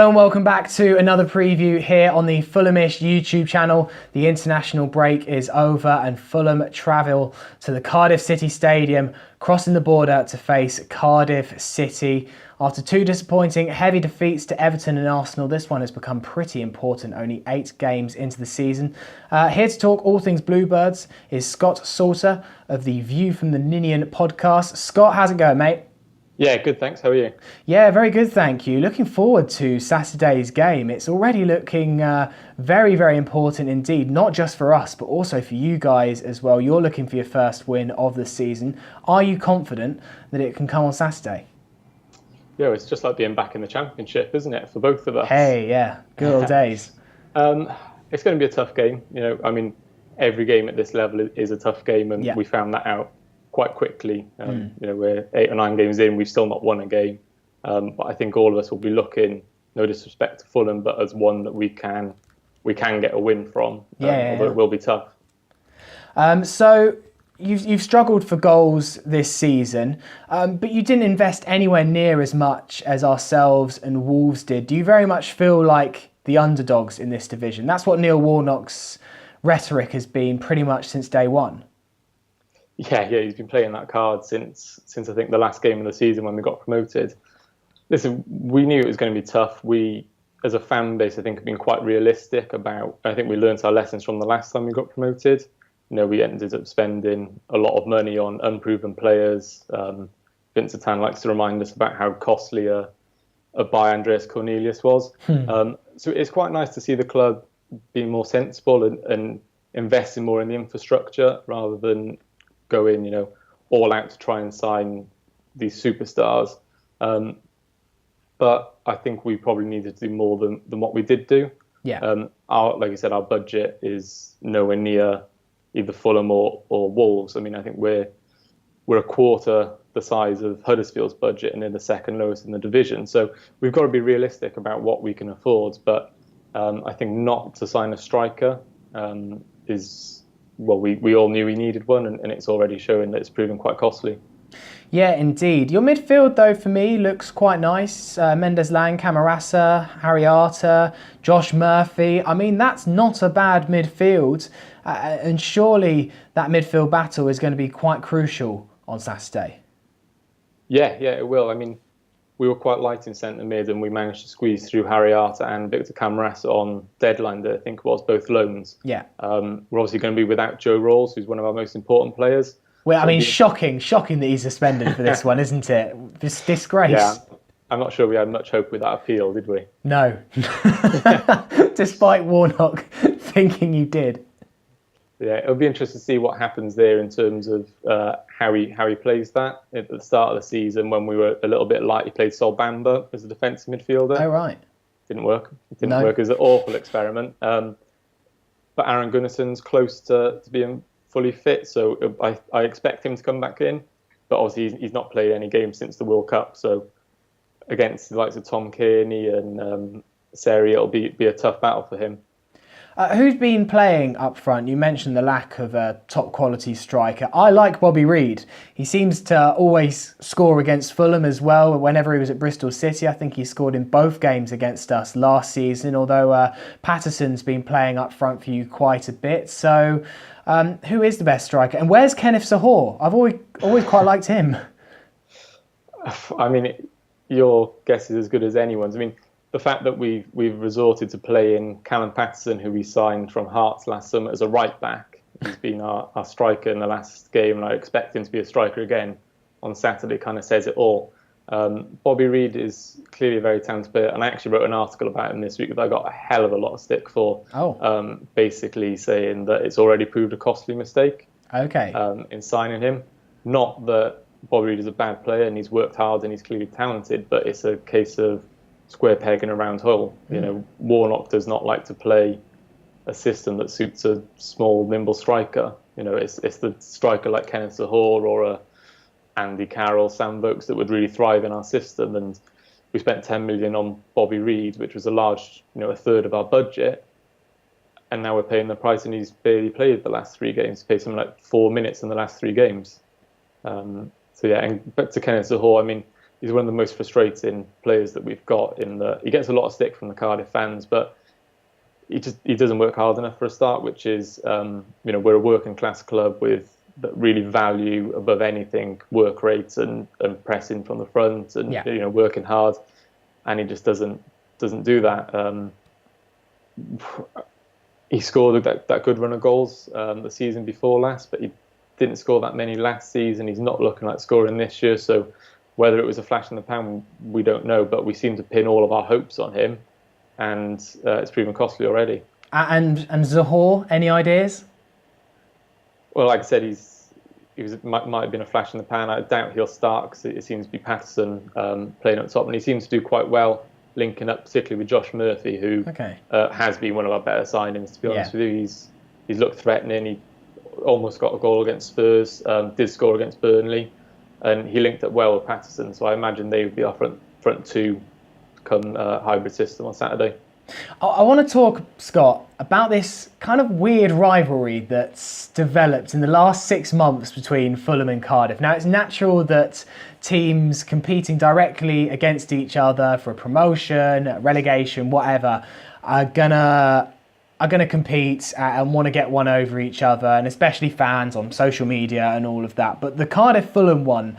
Hello and welcome back to another preview here on the Fulhamish YouTube channel. The international break is over and Fulham travel to the Cardiff City Stadium, crossing the border to face Cardiff City. After two disappointing heavy defeats to Everton and Arsenal, this one has become pretty important, only 8 games into the season. Here to talk all things Bluebirds is Scott Salter of the View From The Ninian podcast. Scott, how's it going, mate? Yeah, good, thanks. How are you? Yeah, very good, thank you. Looking forward to Saturday's game. It's already looking very, very important indeed, not just for us, but also for you guys as well. You're looking for your first win of the season. Are you confident that it can come on Saturday? Yeah, it's just like being back in the Championship, isn't it, for both of us? Hey, yeah, good old days. It's going to be a tough game. Every game at this level is a tough game, and we found that out quite quickly. We're 8 or 9 games in, we've still not won a game. But I think all of us will be looking, no disrespect to Fulham, but as one that we can get a win from. Although it will be tough. So you've struggled for goals this season, but you didn't invest anywhere near as much as ourselves and Wolves did. Do you very much feel like the underdogs in this division? That's what Neil Warnock's rhetoric has been pretty much since day one. Yeah, he's been playing that card since I think the last game of the season when we got promoted. Listen, we knew it was going to be tough. We, as a fan base, I think have been quite realistic about. I think we learnt our lessons from the last time we got promoted. We ended up spending a lot of money on unproven players. Vince Tan likes to remind us about how costly a buy Andreas Cornelius was. So it's quite nice to see the club being more sensible and investing more in the infrastructure rather than going, all out to try and sign these superstars. But I think we probably needed to do more than what we did do. Yeah. Like I said, our budget is nowhere near either Fulham or Wolves. I think we're a quarter the size of Huddersfield's budget and they're the second lowest in the division. So we've got to be realistic about what we can afford. But I think not to sign a striker is... Well, we all knew we needed one, and it's already showing that it's proven quite costly. Yeah, indeed. Your midfield, though, for me, looks quite nice. Mendes-Lang, Camarasa, Harry Arter, Josh Murphy. That's not a bad midfield. And surely that midfield battle is going to be quite crucial on Saturday. Yeah, it will. We were quite light in centre mid, and we managed to squeeze through Harry Arter and Victor Camarasa on deadline day, I think it was, both loans. Yeah. We're obviously going to be without Joe Rawls, who's one of our most important players. Well, shocking that he's suspended for this one, isn't it? Just disgrace. Yeah, I'm not sure we had much hope with that appeal, did we? No. Despite Warnock thinking you did. Yeah, it'll be interesting to see what happens there in terms of how he plays that. At the start of the season, when we were a little bit light, he played Sol Bamba as a defensive midfielder. Oh, right. Didn't work. It didn't work. It was an awful experiment. But Aaron Gunnarsson's close to being fully fit, so I expect him to come back in. But obviously, he's not played any games since the World Cup. So against the likes of Tom Kearney and Seri, it'll be a tough battle for him. Who's been playing up front? You mentioned the lack of a top quality striker. I like Bobby Reid. He seems to always score against Fulham as well. Whenever he was at Bristol City, I think he scored in both games against us last season, although Patterson's been playing up front for you quite a bit. So who is the best striker? And where's Kenneth Sahor? I've always quite liked him. Your guess is as good as anyone's. The fact that we've resorted to playing Callum Patterson, who we signed from Hearts last summer, as a right back. He's been our striker in the last game, and I expect him to be a striker again on Saturday. Kind of says it all. Bobby Reid is clearly a very talented player, and I actually wrote an article about him this week that I got a hell of a lot of stick for. Basically saying that it's already proved a costly mistake. Okay. In signing him, not that Bobby Reid is a bad player and he's worked hard and he's clearly talented, but it's a case of square peg in a round hole. Warnock does not like to play a system that suits a small, nimble striker. It's the striker like Kenneth Sahor or a Andy Carroll, Sam Vokes that would really thrive in our system. And we spent 10 million on Bobby Reid, which was a third of our budget. And now we're paying the price, and he's barely played the last 3 games. He played something like 4 minutes in the last 3 games. And back to Kenneth Sahor, he's one of the most frustrating players that we've got. In that he gets a lot of stick from the Cardiff fans, but he doesn't work hard enough for a start. Which is, we're a working class club that really value above anything work rates and pressing from the front and working hard, and he just doesn't do that. He scored that good run of goals the season before last, but he didn't score that many last season. He's not looking like scoring this year, so whether it was a flash in the pan, we don't know, but we seem to pin all of our hopes on him, and it's proven costly already. And Zahor, any ideas? Well, like I said, might have been a flash in the pan. I doubt he'll start because it seems to be Patterson playing up top, and he seems to do quite well linking up, particularly with Josh Murphy, who has been one of our better signings, to be honest with you. He's looked threatening. He almost got a goal against Spurs, did score against Burnley, and he linked up well with Patterson. So I imagine they would be our front two come hybrid system on Saturday. I want to talk, Scott, about this kind of weird rivalry that's developed in the last 6 months between Fulham and Cardiff. Now, it's natural that teams competing directly against each other for a promotion, relegation, whatever, are gonna compete and want to get one over each other, and especially fans on social media and all of that. But the Cardiff-Fulham one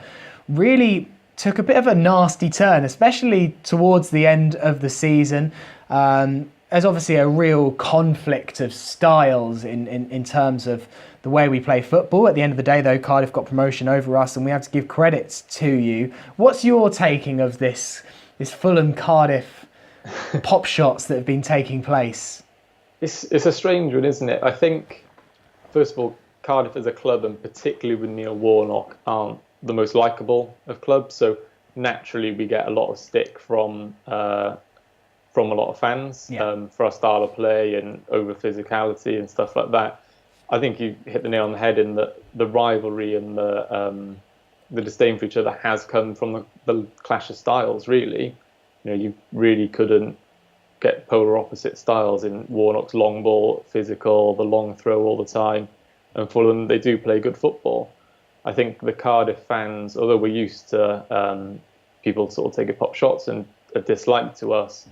really took a bit of a nasty turn, especially towards the end of the season. There's obviously a real conflict of styles in terms of the way we play football. At the end of the day, though, Cardiff got promotion over us, and we have to give credits to you. What's your taking of this Fulham-Cardiff pop shots that have been taking place? It's a strange one, isn't it? I think, first of all, Cardiff as a club, and particularly with Neil Warnock, aren't the most likeable of clubs. So naturally, we get a lot of stick from a lot of fans for our style of play and over physicality and stuff like that. I think you hit the nail on the head in that the rivalry and the disdain for each other has come from the clash of styles, really. You really couldn't get polar opposite styles in Warnock's long ball, physical, the long throw all the time. And Fulham, they do play good football. I think the Cardiff fans, although we're used to people sort of taking pop shots and a dislike to us,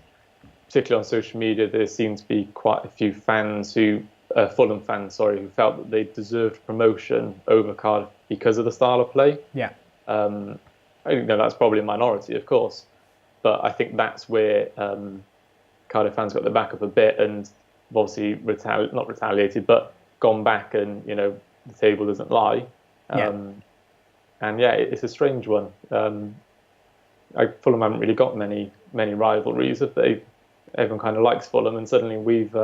particularly on social media, there seem to be quite a few fans Fulham fans, who felt that they deserved promotion over Cardiff because of the style of play. Yeah. I think that's probably a minority, of course, but I think that's where Cardiff fans got their back up a bit and have obviously not retaliated, but gone back and, the table doesn't lie. And it's a strange one. Fulham haven't really got many rivalries, have they? Everyone kind of likes Fulham, and suddenly we've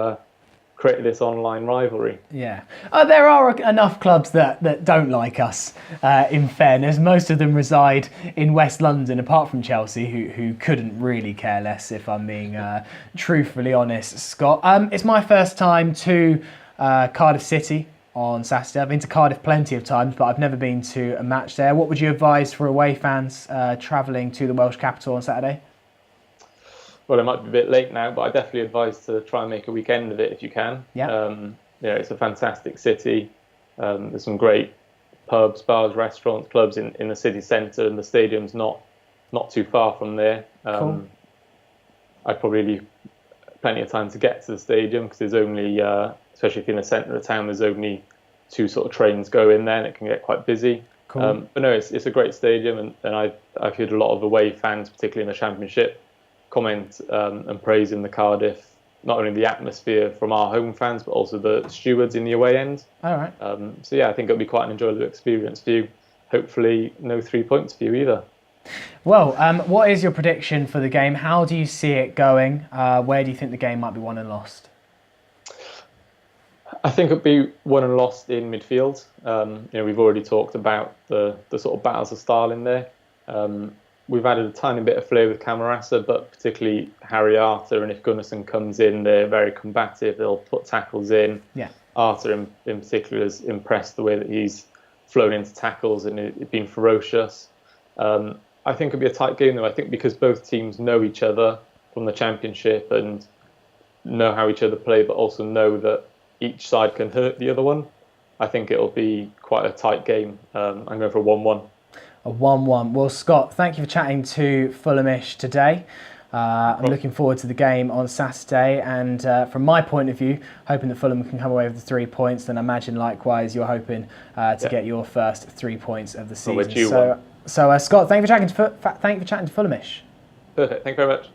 created this online rivalry. Yeah, there are enough clubs that don't like us. In fairness, most of them reside in West London, apart from Chelsea, who couldn't really care less, if I'm being truthfully honest. Scott, it's my first time to Cardiff City on Saturday. I've been to Cardiff plenty of times, but I've never been to a match there. What would you advise for away fans travelling to the Welsh capital on Saturday? Well, it might be a bit late now, but I definitely advise to try and make a weekend of it if you can. Yeah. It's a fantastic city. There's some great pubs, bars, restaurants, clubs in the city centre, and the stadium's not too far from there. Cool. I'd probably leave plenty of time to get to the stadium because there's only, especially if you're in the centre of town, there's only 2 sort of trains go in there, and it can get quite busy. Cool. But no, it's a great stadium, and I've heard a lot of away fans, particularly in the Championship, comment and praise in the Cardiff, not only the atmosphere from our home fans, but also the stewards in the away end. All right. So yeah, I think it'll be quite an enjoyable experience for you. Hopefully no 3 points for you either. Well, what is your prediction for the game? How do you see it going? Where do you think the game might be won and lost? I think it'll be won and lost in midfield. We've already talked about the sort of battles of style in there. We've added a tiny bit of flair with Camarasa, but particularly Harry Arter, and if Gunnarsson comes in, they're very combative. They'll put tackles in. Yeah. Arter in particular has impressed the way that he's flown into tackles and it's been ferocious. I think it'll be a tight game, though. I think because both teams know each other from the Championship and know how each other play, but also know that each side can hurt the other one. I think it'll be quite a tight game. I'm going for a 1-1. a 1-1. Well, Scott, thank you for chatting to Fulhamish today. I'm looking forward to the game on Saturday, and from my point of view, hoping that Fulham can come away with the 3 points. Then I imagine likewise you're hoping to get your first 3 points of the season. So Scott, thank you for chatting to Fulhamish. Perfect. Thank you very much.